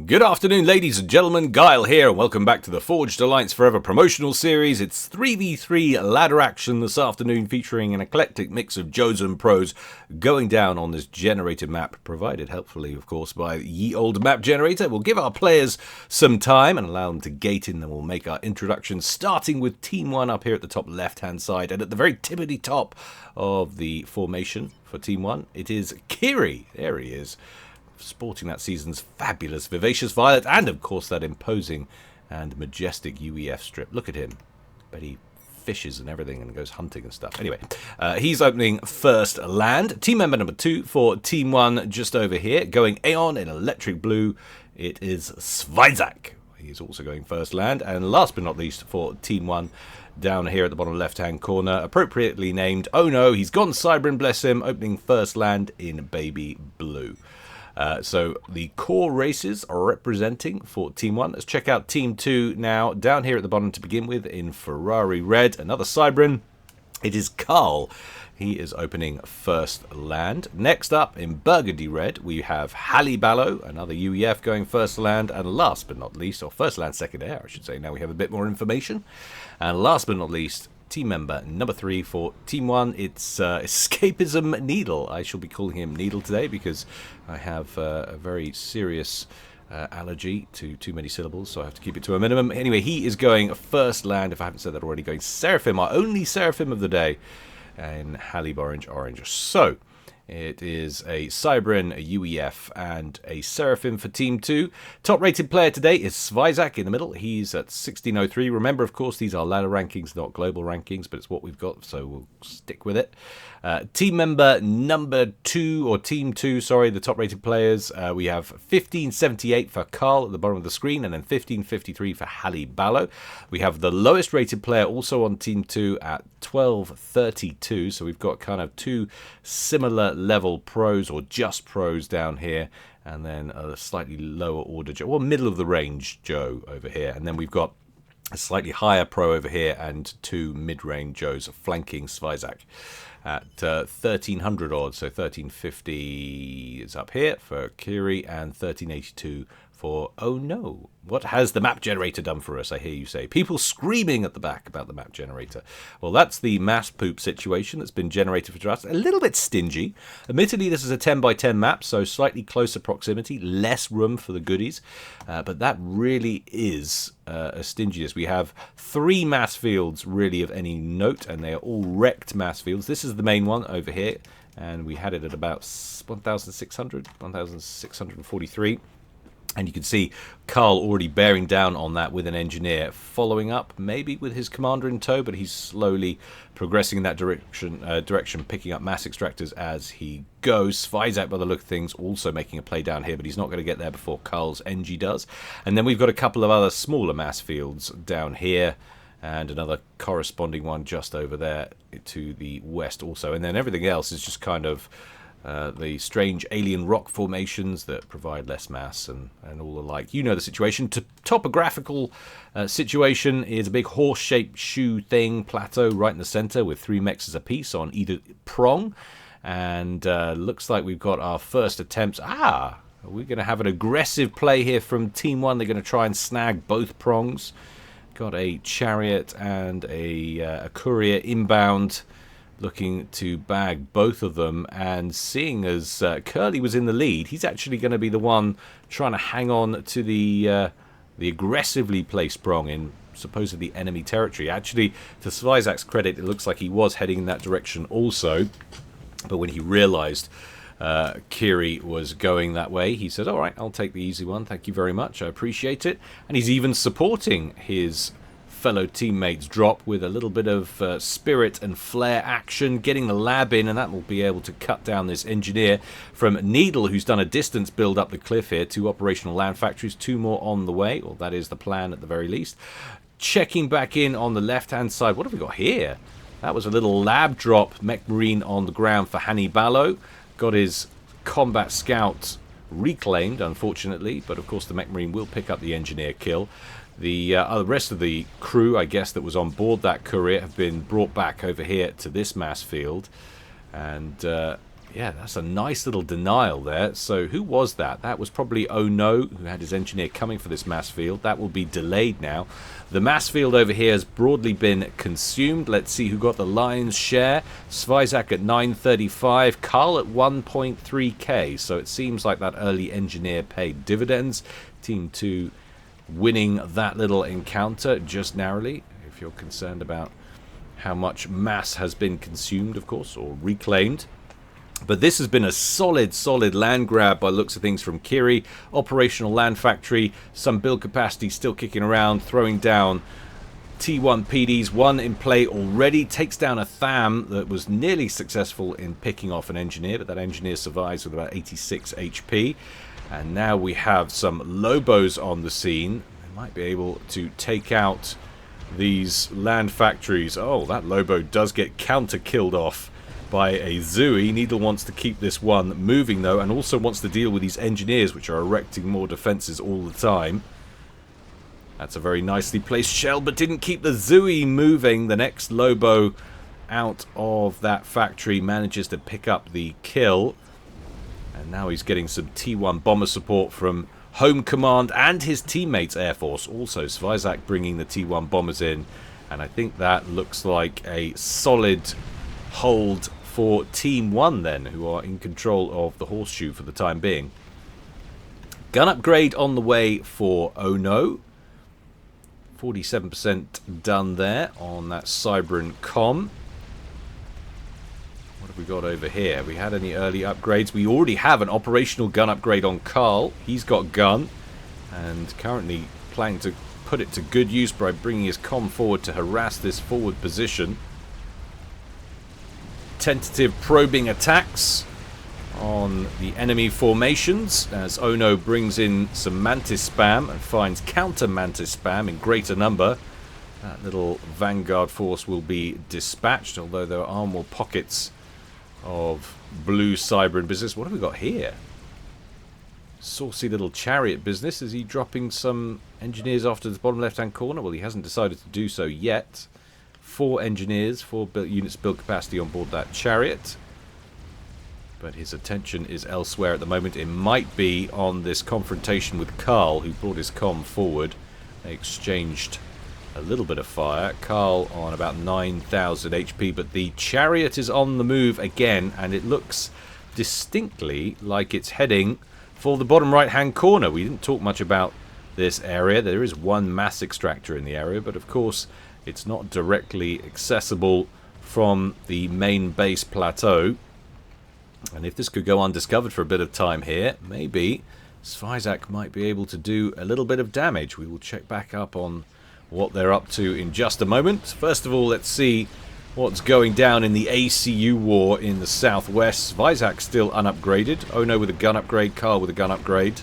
Good afternoon, ladies and gentlemen. Guile here, and welcome back to the Forged Alliance Forever promotional series. It's 3v3 ladder action this afternoon, featuring an eclectic mix of Joes and pros going down on this generated map, provided helpfully, of course, by ye old map generator. We'll give our players some time and allow them to gate in, then we'll make our introduction, starting with Team 1 up here at the top left-hand side, and at the very tippity top of the formation for Team 1, it is Kiri. There he is, sporting that season's fabulous Vivacious Violet and, of course, that imposing and majestic UEF strip. Look at him. Bet he fishes and everything and goes hunting and stuff. Anyway, he's opening first land. Team member number 2 for Team 1 just over here, going Aeon in electric blue. It is Svizak. He's also going first land. And last but not least for Team 1, down here at the bottom left-hand corner, appropriately named, oh no, he's gone Cybrin, bless him, opening first land in baby blue. So the core races are representing for Team 1. Let's check out Team 2 now. Down here at the bottom to begin with in Ferrari Red, another Cybrin. It is Carl. He is opening first land. Next up in Burgundy Red, we have Halliballo, another UEF going first land. And last but not least, or first land, second air, I should say. Now we have a bit more information. And last but not least, team member number 3 for Team 1, it's Escapism Needle. I shall be calling him Needle today because I have a very serious allergy to too many syllables, so I have to keep it to a minimum. Anyway, he is going first land, if I haven't said that already, going Seraphim, our only Seraphim of the day, in Halib Orange. So it is a Cybrin, a UEF, and a Seraphim for Team 2. Top-rated player today is Svizak in the middle. He's at 1603. Remember, of course, these are ladder rankings, not global rankings, but it's what we've got, so we'll stick with it. Team member number 2, or Team 2, sorry, the top-rated players. We have 1578 for Carl at the bottom of the screen, and then 1553 for Halliballo. We have the lowest-rated player also on Team 2 at 1232, so we've got kind of two similar level pros, or just pros down here, and then a slightly lower order Joe, or middle of the range Joe over here, and then we've got a slightly higher pro over here and two mid-range Joes flanking Svizak at 1300 odds. So 1350 is up here for Kiri and 1382 for oh no. What has the map generator done for us, I hear you say? People screaming at the back about the map generator. Well, that's the mass poop situation that's been generated for us. A little bit stingy. Admittedly, this is a 10 by 10 map, so slightly closer proximity, less room for the goodies. But that really is a stinginess. We have 3 mass fields really of any note, and they are all wrecked mass fields. This is the main one over here, and we had it at about 1,643. And you can see Carl already bearing down on that with an engineer, following up maybe with his commander in tow, but he's slowly progressing in that direction, picking up mass extractors as he goes. Svizak, by the look of things, also making a play down here, but he's not going to get there before Carl's NG does. And then we've got a couple of other smaller mass fields down here, and another corresponding one just over there to the west also. And then everything else is just kind of the strange alien rock formations that provide less mass and all the like. You know the situation. Topographical situation is a big horse-shaped shoe thing, plateau right in the center with 3 mechs apiece on either prong. And looks like we've got our first attempts. We're going to have an aggressive play here from Team 1. They're going to try and snag both prongs. Got a chariot and a courier inbound, looking to bag both of them, and seeing as Curly was in the lead, he's actually going to be the one trying to hang on to the aggressively placed prong in supposedly enemy territory. Actually, to Svizak's credit, it looks like he was heading in that direction also, but when he realized Kiri was going that way, he said, all right, I'll take the easy one, thank you very much, I appreciate it. And he's even supporting his fellow teammates drop with a little bit of spirit and flair action, getting the lab in, and that will be able to cut down this engineer from Needle, who's done a distance build up the cliff here. 2 operational land factories, 2 more on the way, or that is the plan at the very least. Checking back in on the left hand side, what have we got here? That was a little lab drop mech marine on the ground for Halliballo. Got his combat scout reclaimed, unfortunately, but of course the mech marine will pick up the engineer kill. The rest of the crew, I guess, that was on board that courier have been brought back over here to this mass field. And Yeah, that's a nice little denial there. So who was that? That was probably Oh No, who had his engineer coming for this mass field. That will be delayed now. The mass field over here has broadly been consumed. Let's see who got the lion's share. Svizak at 935, Carl at 1.3k. So it seems like that early engineer paid dividends. Team 2 winning that little encounter just narrowly. If you're concerned about how much mass has been consumed, of course, or reclaimed. But this has been a solid land grab by looks of things from Kiri. Operational land factory, some build capacity still kicking around, throwing down T1 PDs. One in play already, takes down a Tham that was nearly successful in picking off an engineer, but that engineer survives with about 86 HP. And now we have some Lobos on the scene. They might be able to take out these land factories. Oh, that Lobo does get counter-killed off by a Zooey. Needle wants to keep this one moving though, and also wants to deal with these engineers which are erecting more defenses all the time. That's a very nicely placed shell, but didn't keep the Zooey moving. The next Lobo out of that factory manages to pick up the kill, and now he's getting some T1 bomber support from Home Command and his teammates Air Force. Also Svizak bringing the T1 bombers in, and I think that looks like a solid hold for Team 1 then, who are in control of the horseshoe for the time being. Gun upgrade on the way for Oh No. 47% done there on that Cybran comm. What have we got over here? We had any early upgrades? We already have an operational gun upgrade on Carl. He's got gun, and currently planning to put it to good use by bringing his comm forward to harass this forward position. Tentative probing attacks on the enemy formations as Oh No brings in some Mantis spam and finds counter Mantis spam in greater number. That little Vanguard force will be dispatched, although there are more pockets of blue Cybran business. What have we got here? Saucy little chariot business. Is he dropping some engineers off to the bottom left hand corner? Well, he hasn't decided to do so yet. 4 engineers, 4 units build capacity on board that chariot. But his attention is elsewhere at the moment. It might be on this confrontation with Carl, who brought his comm forward. They exchanged a little bit of fire. Carl on about 9,000 HP, but the chariot is on the move again, and it looks distinctly like it's heading for the bottom right hand corner. We didn't talk much about this area. There is one mass extractor in the area, but of course it's not directly accessible from the main base plateau. And if this could go undiscovered for a bit of time here, maybe Svizak might be able to do a little bit of damage. We will check back up on what they're up to in just a moment. First of all, let's see what's going down in the ACU war in the southwest. Svizak still unupgraded. Oh No with a gun upgrade, Carl with a gun upgrade.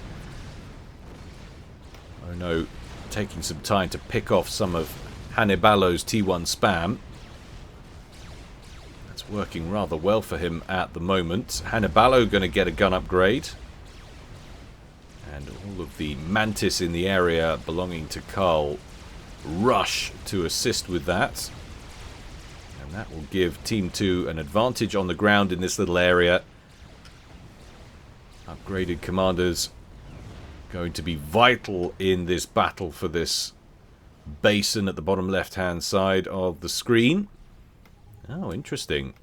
Oh No taking some time to pick off some of Hannibalo's T1 spam. That's working rather well for him at the moment. Hannibalo going to get a gun upgrade. And all of the Mantis in the area belonging to Carl rush to assist with that. And that will give Team 2 an advantage on the ground in this little area. Upgraded commanders going to be vital in this battle for this basin at the bottom left hand side of the screen. Oh, interesting.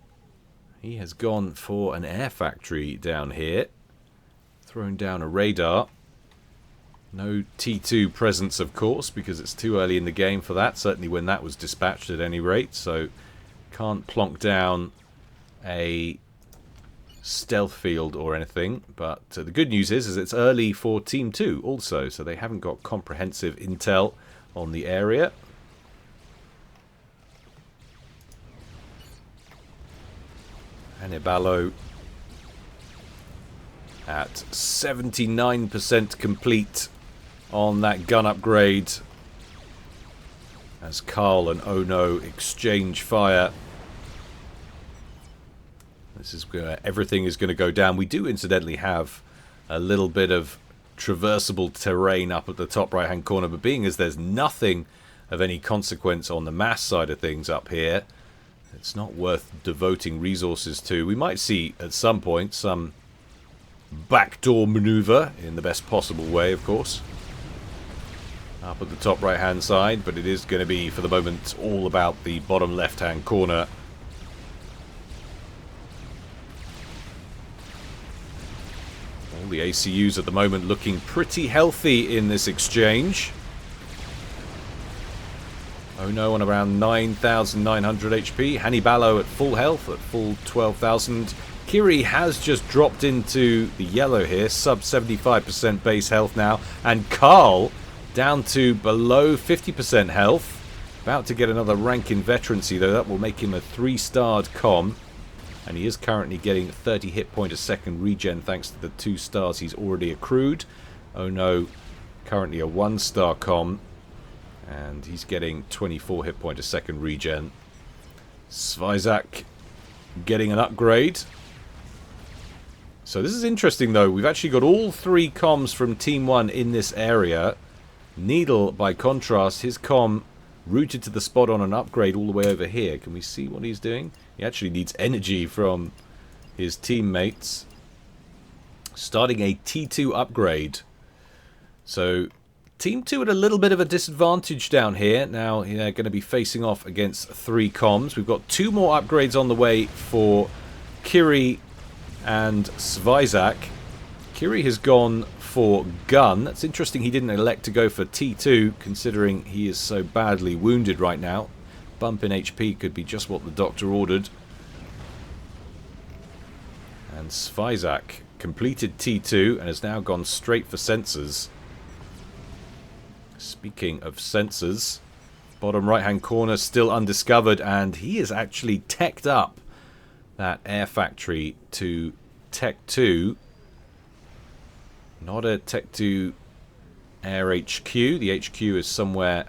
He has gone for an air factory down here. Thrown down a radar. No T2 presence, of course, because it's too early in the game for that. Certainly when that was dispatched at any rate. So can't plonk down a stealth field or anything. But the good news is it's early for Team 2 also. So they haven't got comprehensive intel on the area. Hannibalo at 79% complete on that gun upgrade as Carl and Oh No exchange fire. This is where everything is going to go down. We do incidentally have a little bit of traversable terrain up at the top right hand corner, but being as there's nothing of any consequence on the mass side of things up here, it's not worth devoting resources to. We might see at some point some backdoor maneuver in the best possible way, of course, up at the top right hand side, but it is going to be for the moment all about the bottom left hand corner. All the ACUs at the moment looking pretty healthy in this exchange. Oh no, on around 9,900 HP. Hannibalo at full health, at full 12,000. Kiri has just dropped into the yellow here, sub 75% base health now. And Carl down to below 50% health. About to get another rank in veterancy though. That will make him a 3-starred comm. And he is currently getting 30 hit point a second regen thanks to the 2 stars he's already accrued. Oh no, currently a 1-star comm. And he's getting 24 hit point a second regen. Svizak getting an upgrade. So this is interesting though. We've actually got all 3 comms from Team 1 in this area. Needle, by contrast, his comm routed to the spot on an upgrade all the way over here. Can we see what he's doing? He actually needs energy from his teammates. Starting a T2 upgrade. So Team 2 at a little bit of a disadvantage down here. Now they're going to be facing off against 3 comms. We've got 2 more upgrades on the way for Kiri and Svizak. Kiri has gone for gun. That's interesting he didn't elect to go for T2, considering he is so badly wounded right now. Bump in HP could be just what the doctor ordered. And Svizak completed T2 and has now gone straight for sensors. Speaking of sensors, bottom right hand corner still undiscovered, and he is actually teched up that air factory to Tech 2. Not a Tech 2 Air HQ. The HQ is somewhere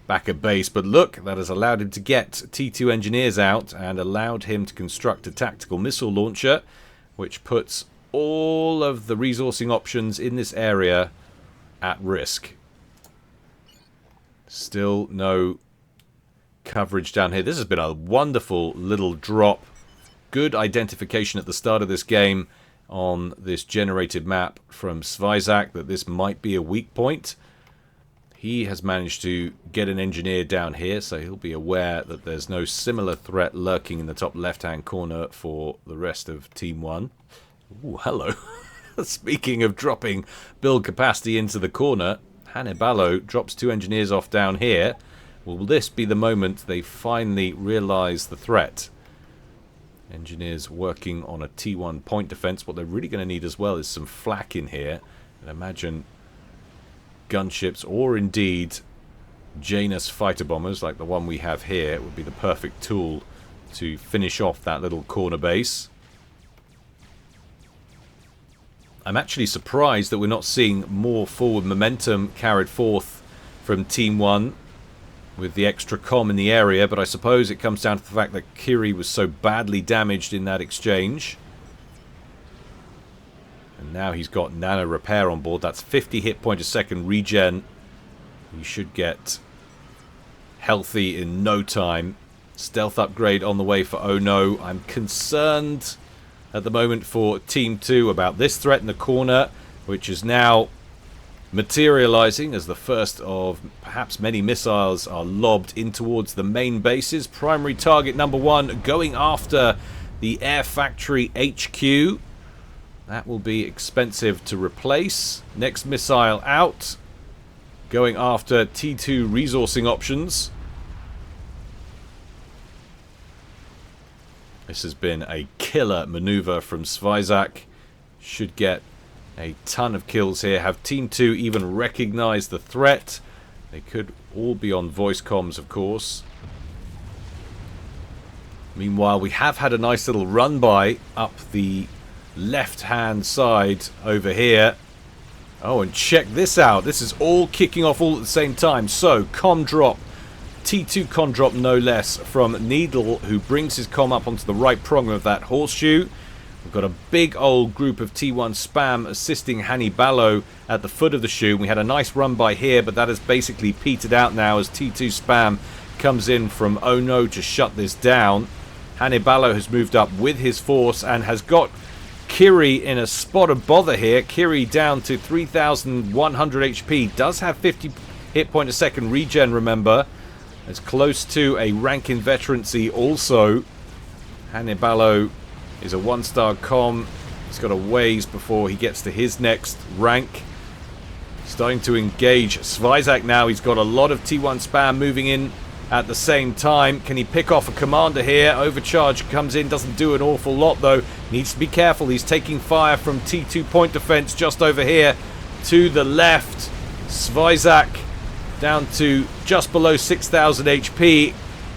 back at base, but look, that has allowed him to get T2 engineers out and allowed him to construct a tactical missile launcher, which puts all of the resourcing options in this area at risk. Still no coverage down here. This has been a wonderful little drop. Good identification at the start of this game on this generated map from Svizak that this might be a weak point. He has managed to get an engineer down here, so he'll be aware that there's no similar threat lurking in the top left-hand corner for the rest of Team 1. Ooh, hello. Speaking of dropping build capacity into the corner, Hannibalo drops 2 engineers off down here. Will this be the moment they finally realise the threat? Engineers working on a T1 point defense. What they're really going to need as well is some flak in here. And imagine gunships or indeed Janus fighter bombers like the one we have here would be the perfect tool to finish off that little corner base. I'm actually surprised that we're not seeing more forward momentum carried forth from Team 1 with the extra comm in the area, but I suppose it comes down to the fact that Kiri was so badly damaged in that exchange. And now he's got nano repair on board. That's 50 hit point a second regen. He should get healthy in no time. Stealth upgrade on the way for Oh No. I'm concerned at the moment for Team 2 about this threat in the corner, which is now materializing as the first of perhaps many missiles are lobbed in towards the main bases. Primary target number 1 going after the Air Factory HQ. That will be expensive to replace. Next missile out, going after T2 resourcing options. This has been a killer maneuver from Svizak. Should get a ton of kills here. Have Team 2 even recognize the threat? They could all be on voice comms, of course. Meanwhile, we have had a nice little run by up the left-hand side over here. Oh, and check this out. This is all kicking off all at the same time. So, comm drop. T2 comm drop, no less, from Needle, who brings his comm up onto the right prong of that horseshoe. We've got a big old group of T1 spam assisting Hannibalo at the foot of the shoe. We had a nice run by here, but that has basically petered out now as T2 spam comes in from Oh No to shut this down. Hannibalo has moved up with his force and has got Kiri in a spot of bother here. Kiri down to 3,100 HP. Does have 50 hit point a second regen, remember. As close to a rank in veterancy also. Hannibalo is a 1-star comm. He's got a ways before he gets to his next rank. Starting to engage Svizak now. He's got a lot of T1 spam moving in at the same time. Can he pick off a commander here? Overcharge comes in, doesn't do an awful lot though. Needs to be careful. He's taking fire from T2 point defense just over here to the left. Svizak down to just below 6,000 HP.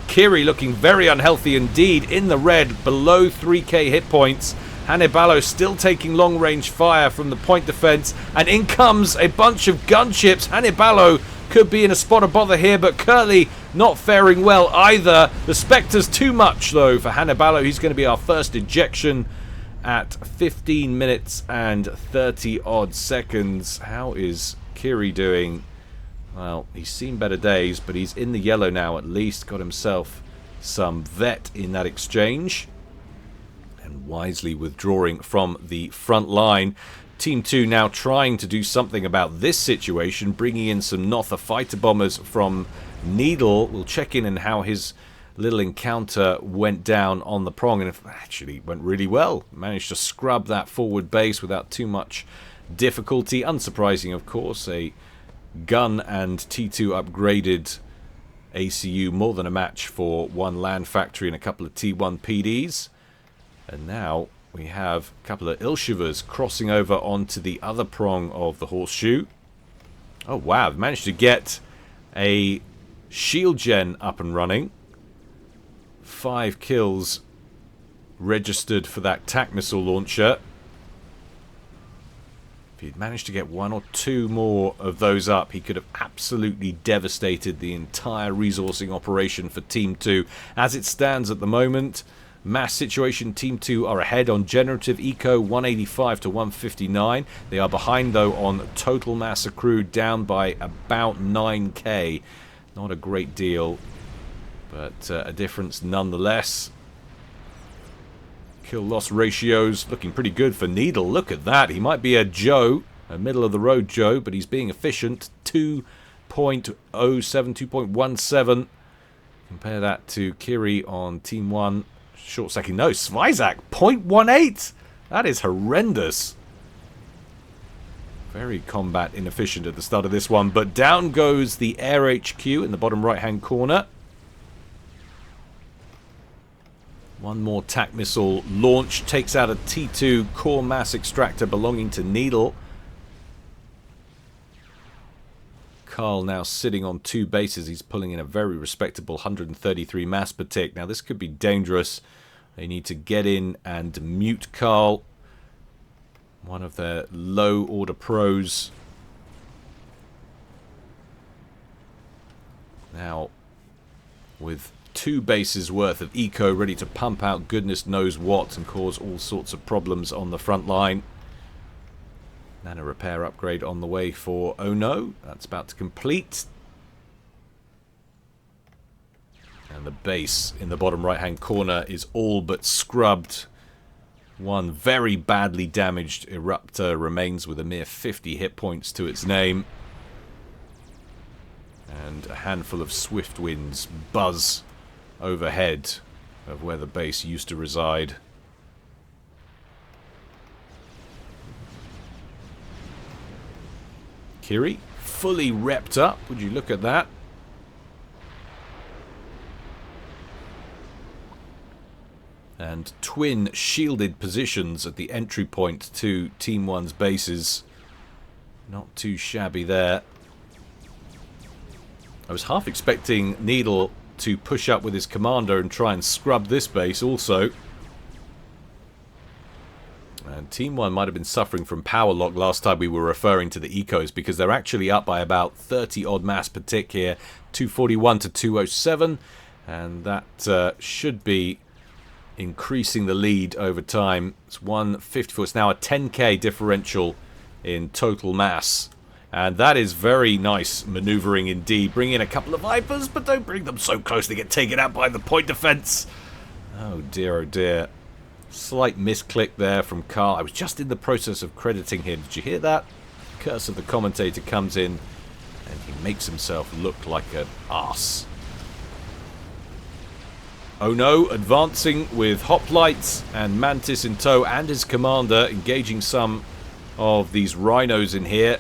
Kiri looking very unhealthy indeed, in the red, below 3k hit points. Hannibalo still taking long range fire from the point defense, and in comes a bunch of gunships. Hannibalo could be in a spot of bother here, but Curly not faring well either. The Spectre's too much though for Hannibalo. He's going to be our first ejection at 15 minutes and 30 odd seconds. How is Kiri doing? Well, he's seen better days, but he's in the yellow now at least. Got himself some vet in that exchange. And wisely withdrawing from the front line. Team 2 now trying to do something about this situation, bringing in some Notha fighter bombers from Needle. We'll check in on how his little encounter went down on the prong, and it actually went really well. Managed to scrub that forward base without too much difficulty. Unsurprising, of course, a gun and T2 upgraded ACU, more than a match for one land factory and a couple of T1 PDs. And now we have a couple of Ilshivas crossing over onto the other prong of the horseshoe. Oh wow, I've managed to get a shield gen up and running. 5 kills registered for that TAC missile launcher. If he'd managed to get 1 or 2 more of those up, he could have absolutely devastated the entire resourcing operation for Team 2. As it stands at the moment, mass situation, Team 2 are ahead on generative eco, 185 to 159. They are behind though on total mass accrued, down by about 9k. Not a great deal, but a difference nonetheless. Kill loss ratios looking pretty good for Needle. Look at that. He might be a Joe, a middle of the road Joe, but he's being efficient. 2.07, 2.17. Compare that to Kiri on Team 1. Short second. No, Svizak, 0.18. That is horrendous. Very combat inefficient at the start of this one. But down goes the Air HQ in the bottom right-hand corner. One more TAC missile launch takes out a T2 core mass extractor belonging to Needle. Carl now sitting on 2 bases. He's pulling in a very respectable 133 mass per tick. Now this could be dangerous. They need to get in and mute Carl. One of their low order pros. Now with 2 bases worth of eco ready to pump out goodness knows what and cause all sorts of problems on the front line. Nano repair upgrade on the way for Oh No. That's about to complete. And the base in the bottom right hand corner is all but scrubbed. One very badly damaged Eruptor remains with a mere 50 hit points to its name. And a handful of swift winds buzz overhead of where the base used to reside. Kiri, fully repped up. Would you look at that? And twin shielded positions at the entry point to Team 1's bases. Not too shabby there. I was half expecting Needle to push up with his commander and try and scrub this base also. And Team 1 might have been suffering from power lock last time we were referring to the ecos, because they're actually up by about 30 odd mass per tick here. 241 to 207. And that should be increasing the lead over time. It's 154. It's now a 10k differential in total mass. And that is very nice maneuvering indeed. Bring in a couple of Vipers, but don't bring them so close they get taken out by the point defense. Oh dear, oh dear. Slight misclick there from Carl. I was just in the process of crediting him. Did you hear that? Curse of the commentator comes in and he makes himself look like an arse. Oh no, advancing with hoplites and Mantis in tow and his commander, engaging some of these rhinos in here.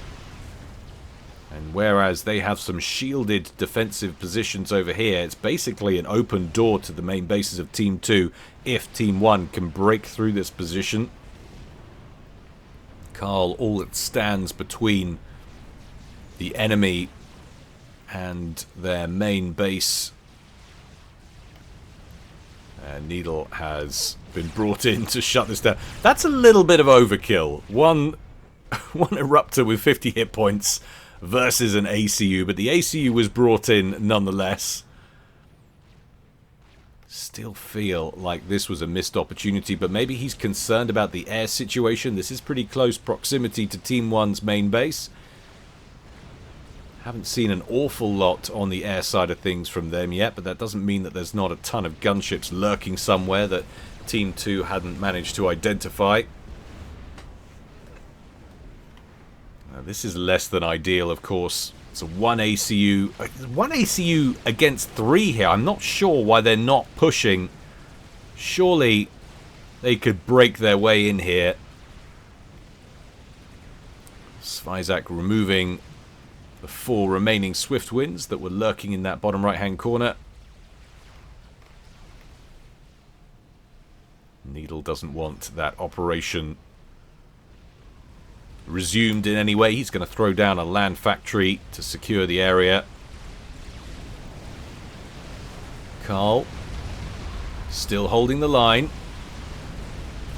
And whereas they have some shielded defensive positions over here, it's basically an open door to the main bases of Team 2 if Team 1 can break through this position. Carl, all that stands between the enemy and their main base. And Needle has been brought in to shut this down. That's a little bit of overkill. One Eruptor with 50 hit points versus an ACU, but the ACU was brought in nonetheless. Still feel like this was a missed opportunity, but maybe he's concerned about the air situation. This is pretty close proximity to Team 1's main base. Haven't seen an awful lot on the air side of things from them yet, but that doesn't mean that there's not a ton of gunships lurking somewhere that Team 2 hadn't managed to identify. Now, this is less than ideal, of course. It's a one ACU against 3 here. I'm not sure why they're not pushing. Surely they could break their way in here. Svizak removing the 4 remaining Swift Winds that were lurking in that bottom right-hand corner. Needle doesn't want that operation resumed in any way. He's going to throw down a land factory to secure the area. Carl still holding the line.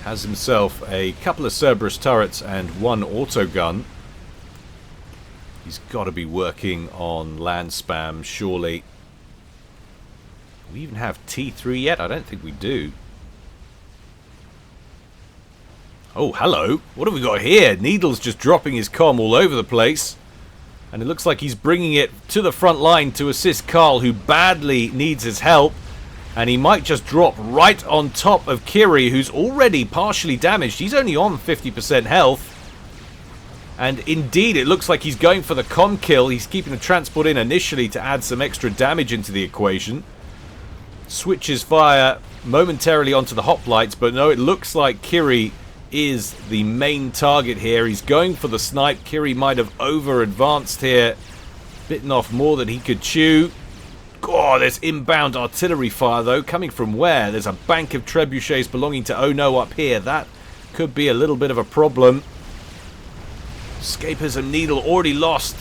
Has himself a couple of Cerberus turrets and 1 autogun. He's got to be working on land spam, surely. Do we even have T3 yet? I don't think we do. Oh, hello. What have we got here? Needle's just dropping his comm all over the place. And it looks like he's bringing it to the front line to assist Carl, who badly needs his help. And he might just drop right on top of Kiri, who's already partially damaged. He's only on 50% health. And indeed, it looks like he's going for the comm kill. He's keeping the transport in initially to add some extra damage into the equation. Switches fire momentarily onto the hoplites, but no, it looks like Kiri is the main target here. He's going for the snipe. Kiri might have over-advanced here. Bitten off more than he could chew. God, there's inbound artillery fire, though. Coming from where? There's a bank of trebuchets belonging to Oh No up here. That could be a little bit of a problem. Escapism Needle already lost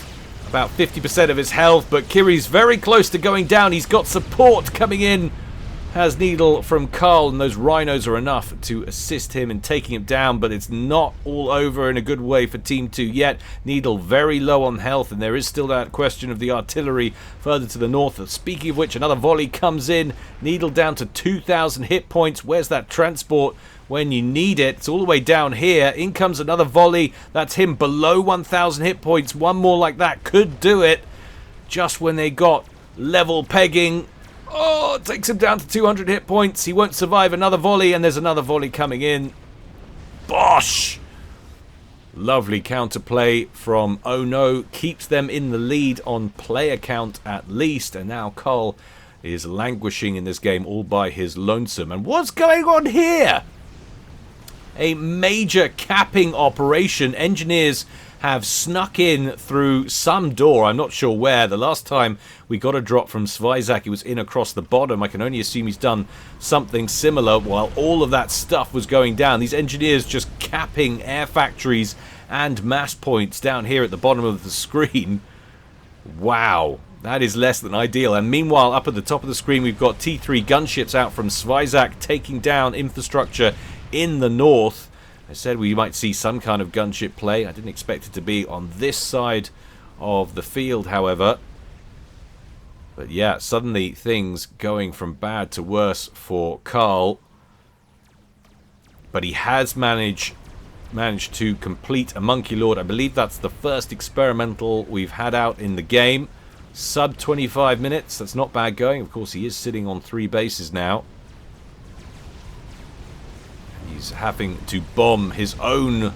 about 50% of his health, but Kiri's very close to going down. He's got support coming in. Has Needle from Carl, and those rhinos are enough to assist him in taking him down, but it's not all over in a good way for Team 2 yet. Needle very low on health, and there is still that question of the artillery further to the north. Speaking of which, another volley comes in. Needle down to 2,000 hit points. Where's that transport when you need it? It's all the way down here. In comes another volley. That's him below 1,000 hit points. One more like that could do it. Just when they got level pegging. Oh, it takes him down to 200 hit points. He won't survive another volley, and there's another volley coming in. Bosh! Lovely counterplay from Oh No. Keeps them in the lead on player count at least, and now Carl is languishing in this game all by his lonesome. And what's going on here? A major capping operation. Engineers have snuck in through some door. I'm not sure where. The last time we got a drop from Svizak, he was in across the bottom. I can only assume he's done something similar while all of that stuff was going down. These engineers just capping air factories and mass points down here at the bottom of the screen. Wow. That is less than ideal. And meanwhile, up at the top of the screen, we've got T3 gunships out from Svizak taking down infrastructure in the north. I said we might see some kind of gunship play. I didn't expect it to be on this side of the field, however. But yeah, suddenly things going from bad to worse for Carl. But he has managed to complete a Monkey Lord. I believe that's the first experimental we've had out in the game. Sub 25 minutes. That's not bad going. Of course, he is sitting on 3 bases now. He's having to bomb his own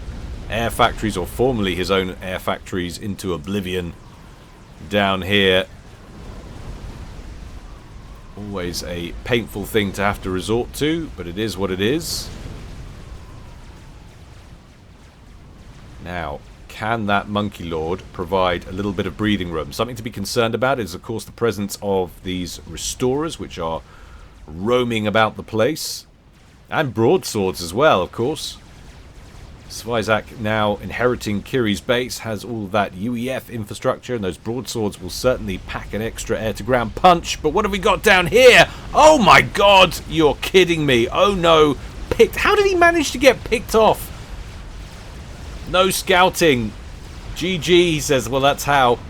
air factories, or formerly his own air factories, into oblivion down here. Always a painful thing to have to resort to, but it is what it is. Now, can that Monkey Lord provide a little bit of breathing room? Something to be concerned about is, of course, the presence of these restorers, which are roaming about the place. And broadswords as well, of course. Svizak, now inheriting Kiri's base, has all of that UEF infrastructure, and those broadswords will certainly pack an extra air-to-ground punch. But what have we got down here? Oh my god, you're kidding me. Oh no, how did he manage to get picked off? No scouting. GG, he says. Well, that's how.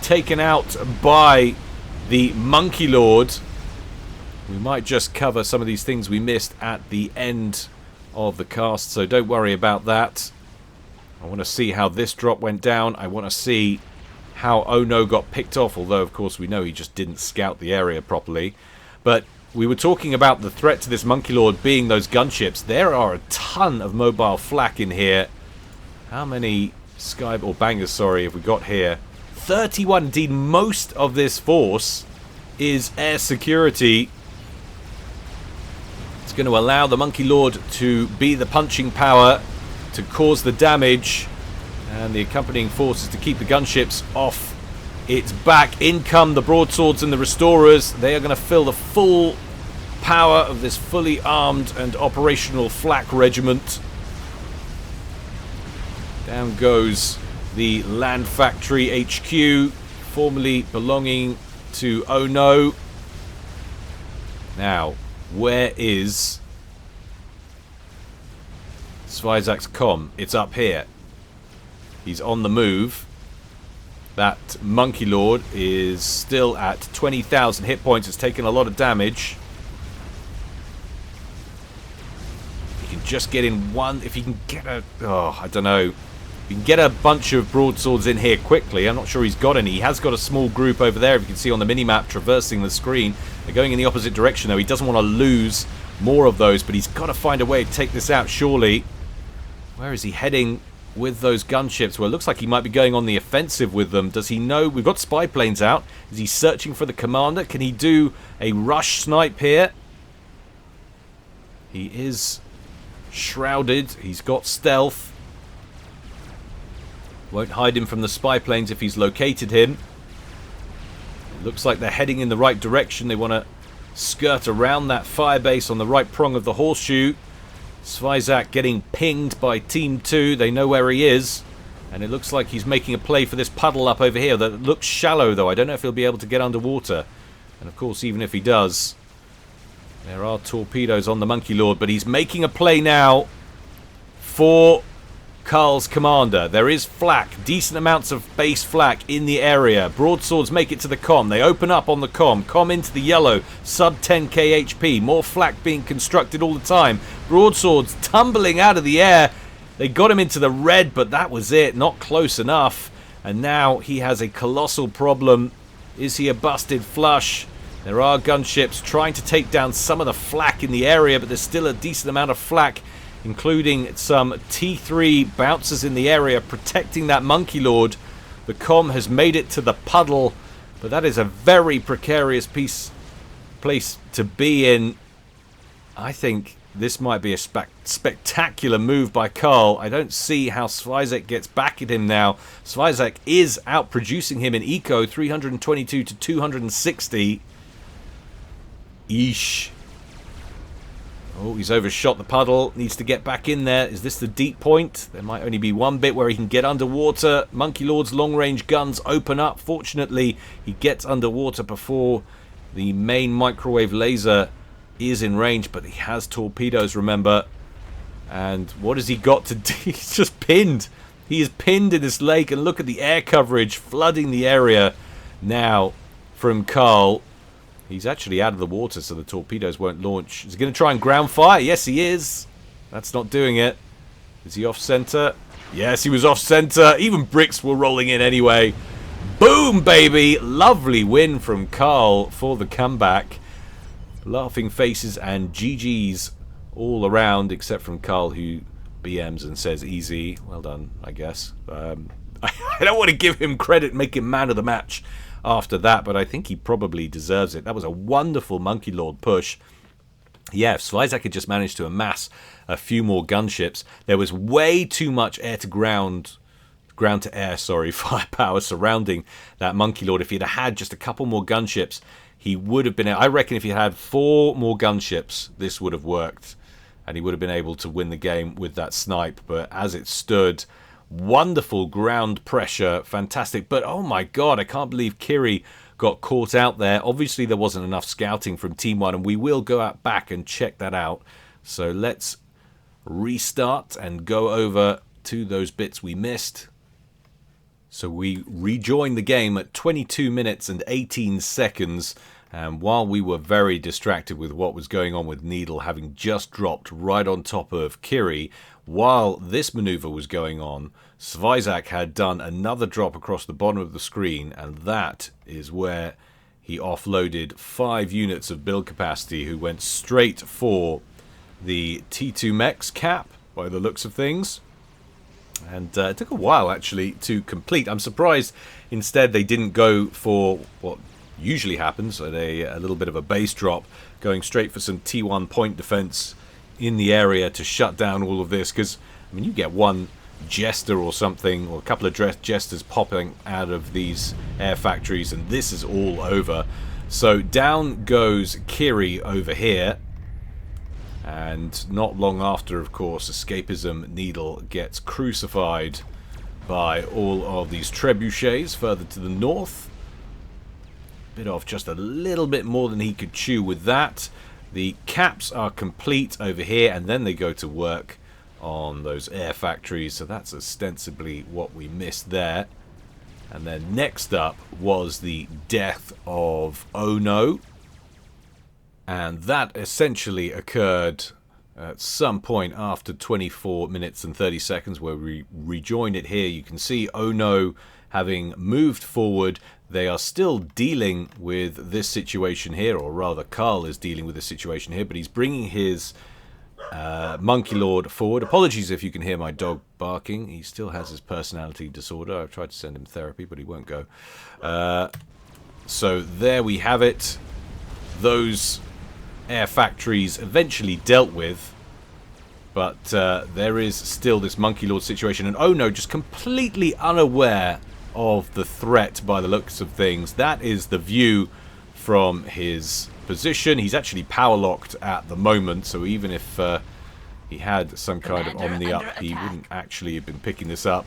Taken out by the Monkey Lord. We might just cover some of these things we missed at the end of the cast, so don't worry about that. I want to see how this drop went down. I want to see how Ono got picked off, although of course we know he just didn't scout the area properly. But we were talking about the threat to this Monkey Lord being those gunships. There are a ton of mobile flak in here. How many bangers, sorry, have we got here? 31. Indeed, most of this force is air security. It's going to allow the Monkey Lord to be the punching power to cause the damage, and the accompanying forces to keep the gunships off its back. In come the broadswords and the restorers. They are going to fill the full power of this fully armed and operational flak regiment. Down goes the Land Factory HQ, formerly belonging to Ono. Now, where is Svizak's comm? It's up here. He's on the move. That Monkey Lord is still at 20,000 hit points. It's taken a lot of damage. He can just get in one. If he can get a... Oh, I don't know. You can get a bunch of broadswords in here quickly. I'm not sure he's got any. He has got a small group over there, if you can see on the minimap, traversing the screen. They're going in the opposite direction, though. He doesn't want to lose more of those, but he's got to find a way to take this out, surely. Where is he heading with those gunships? Well, it looks like he might be going on the offensive with them. Does he know? We've got spy planes out. Is he searching for the commander? Can he do a rush snipe here? He is shrouded. He's got stealth. Won't hide him from the spy planes if he's located him. It looks like they're heading in the right direction. They want to skirt around that firebase on the right prong of the horseshoe. Svizak getting pinged by Team 2. They know where he is. And it looks like he's making a play for this puddle up over here. That looks shallow, though. I don't know if he'll be able to get underwater. And of course, even if he does, there are torpedoes on the Monkey Lord. But he's making a play now for Karl's commander. There is flak, decent amounts of base flak in the area. Broadswords make it to the comm. They open up on the comm into the yellow, sub 10k HP. More flak being constructed all the time. Broadswords tumbling out of the air. They got him into the red, but that was it. Not close enough. And now he has a colossal problem. Is he a busted flush? There are gunships trying to take down some of the flak in the area, but there's still a decent amount of flak, including some T3 bouncers in the area protecting that Monkey Lord. The comm has made it to the puddle, but that is a very precarious place to be in. I think this might be a spectacular move by Karl. I don't see how Svizak gets back at him now. Svizak is outproducing him in eco, 322 to 260. Eesh. Oh, he's overshot the puddle. Needs to get back in there. Is this the deep point? There might only be one bit where he can get underwater. Monkey Lord's long-range guns open up. Fortunately, he gets underwater before the main microwave laser is in range, but he has torpedoes, remember. And what has he got to do? He's just pinned. He is pinned in this lake, and look at the air coverage flooding the area now from Karl. He's actually out of the water, so the torpedoes won't launch. Is he going to try and ground fire? Yes, he is. That's not doing it. Is he off-center? Yes, he was off-center. Even bricks were rolling in anyway. Boom, baby! Lovely win from Karl for the comeback. Laughing faces and GG's all around, except from Carl, who BMs and says easy. Well done, I guess. I don't want to give him credit, make him man of the match after that, but I think he probably deserves it. That was a wonderful Monkey Lord push. Yeah, if Svizak had just managed to amass a few more gunships, there was way too much ground to air, firepower surrounding that Monkey Lord. If he'd had just a couple more gunships, he would have been... I reckon if he had 4 more gunships, this would have worked, and he would have been able to win the game with that snipe. But as it stood, wonderful ground pressure, fantastic. But oh my god, I can't believe Kiri got caught out there. Obviously there wasn't enough scouting from Team 1, and we will go out back and check that out. So let's restart and go over to those bits we missed. So we rejoined the game at 22 minutes and 18 seconds. And while we were very distracted with what was going on with Needle having just dropped right on top of Kiri, while this maneuver was going on, Svizak had done another drop across the bottom of the screen, and that is where he offloaded 5 units of build capacity who went straight for the T2 mechs cap, by the looks of things. And it took a while, actually, to complete. I'm surprised instead they didn't go for what usually happens, at a little bit of a base drop, going straight for some T1 point defense in the area to shut down all of this. Because, I mean, you get one Jester or something, or a couple of Jesters popping out of these air factories, and this is all over. So down goes Kiri over here. And not long after, of course, Escapism Needle gets crucified by all of these trebuchets further to the north. Bit off just a little bit more than he could chew with that. The caps are complete over here, and then they go to work on those air factories. So that's ostensibly what we missed there. And then next up was the death of Ono. And that essentially occurred at some point after 24 minutes and 30 seconds, where we rejoined it here. You can see Ono having moved forward. They are still dealing with this situation here, or rather Carl is dealing with this situation here, but he's bringing his Monkey Lord forward. Apologies if you can hear my dog barking. He still has his personality disorder. I've tried to send him therapy, but he won't go. So there we have it. Those air factories eventually dealt with, but there is still this Monkey Lord situation, and oh no, just completely unaware of the threat by the looks of things. That is the view from his position. He's actually power locked at the moment, so even if he had some kind of Omni up, he wouldn't actually have been picking this up.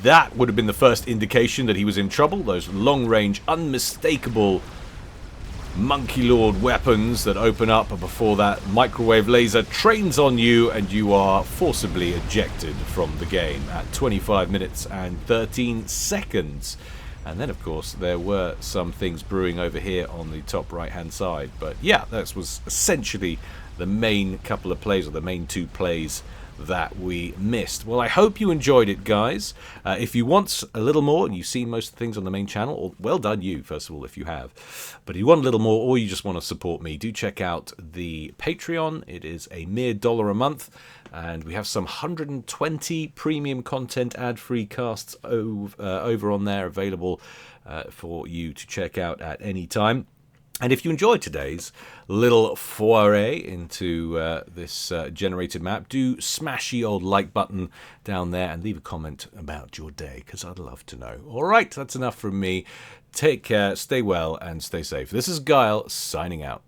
That would have been the first indication that he was in trouble. Those long range, unmistakable Monkey Lord weapons that open up before that microwave laser trains on you, and you are forcibly ejected from the game at 25 minutes and 13 seconds. And then, of course, there were some things brewing over here on the top right-hand side. But yeah, that was essentially the main couple of plays, or the main 2 plays that we missed. Well, I hope you enjoyed it, guys. If you want a little more, and you've seen most of the things on the main channel, or well done you, first of all, if you have. But if you want a little more, or you just want to support me, do check out the Patreon. It is a mere $1 a month, and we have some 120 premium content, ad-free casts over on there, available for you to check out at any time. And if you enjoyed today's little foray into this generated map, do smash the old like button down there and leave a comment about your day, because I'd love to know. All right, that's enough from me. Take care, stay well, and stay safe. This is Guile, signing out.